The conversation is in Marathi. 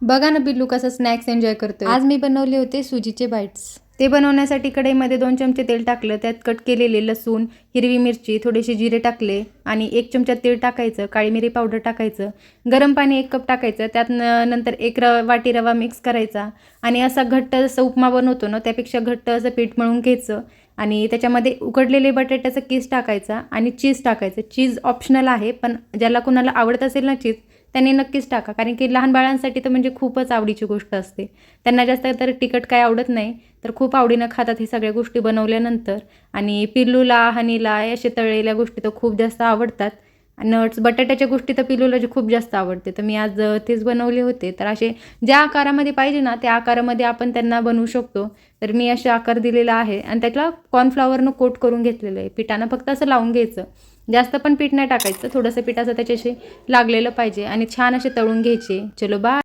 बघा ना पिल्लू कसं स्नॅक्स एन्जॉय करतोय। आज मी बनवले होते सुजीचे बाईट्स। ते बनवण्यासाठी कढईमध्ये 2 चमचे तेल टाकलं, त्यात कट केलेले लसूण, हिरवी मिरची, थोडेसे जिरे टाकले आणि 1 चमचा तीळ टाकायचं, काळी मिरी पावडर टाकायचं, गरम पाणी 1 कप टाकायचं, त्यात नंतर 1 वाटी रवा मिक्स करायचा आणि असा घट्ट जसं उपमा बनवतो ना त्यापेक्षा घट्ट असं पीठ मळून घ्यायचं आणि त्याच्यामध्ये उकडलेले बटाट्याचा किस टाकायचा आणि चीज टाकायचं। चीज ऑप्शनल आहे, पण ज्याला कुणाला आवडत असेल ना चीज त्यांनी नक्कीच टाका, कारण की लहान बाळांसाठी तर म्हणजे खूपच आवडीची गोष्ट असते। त्यांना जास्त तर तिखट काय आवडत नाही, तर खूप आवडीनं खातात हे सगळ्या गोष्टी बनवल्यानंतर। आणि पिल्लूला, हनीला अशा तळलेल्या गोष्टी तर खूप जास्त आवडतात। नट्स, बटाट्याच्या गोष्टी तर पिल्लूला खूप जास्त आवडते, तर मी आज तेच बनवले होते। तर असे ज्या आकारामध्ये पाहिजे ना त्या आकारामध्ये आपण त्यांना बनवू शकतो। तर मी असे आकार दिलेला आहे आणि त्याला कॉर्नफ्लॉवरनं कोट करून घेतलेलं आहे। पिठानं फक्त असं लावून घ्यायचं, जास्त पण पीठ नाही टाकायचं, थोडंसं पीठ असं त्याच्याशी लागलेलं पाहिजे आणि छान असे तळून घ्यायचे। चलो बाय।